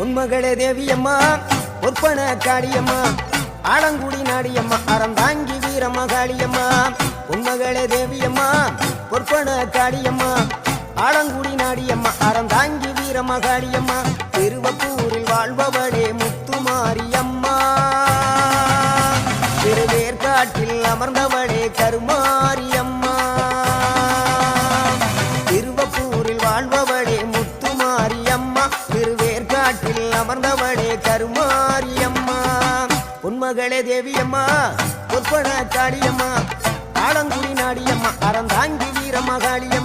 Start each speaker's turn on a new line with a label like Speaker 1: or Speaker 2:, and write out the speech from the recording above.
Speaker 1: உன்மகளே தேவியம்மா பொற்பன காளியம்மா ஆலங்குடி நாடியம்மா அறந்தாங்கி வீரமகாளியம்மா உன்மகளே தேவியம்மா பொற்பன காளியம்மா ஆலங்குடி நாடியம்மா அறந்தாங்கி வீரமகாளியம்மா திருவப்பூரில் வாழ்பவளே முத்துமாரியம்மா திருவேற்காட்டில் அமர்ந்தவளே கருமாரியம்மா திருவப்பூரில் வாழ்பவளே முத்துமாரியம்மா திருவேற்காட்டில் அமர்ந்தவளே கருமாரியம்மா உன்மகளே தேவியம்மா பொற்பன காளியம்மா ஆலங்குடி நாடியம்மா அறந்தாங்கி வீரமகாளியம்மா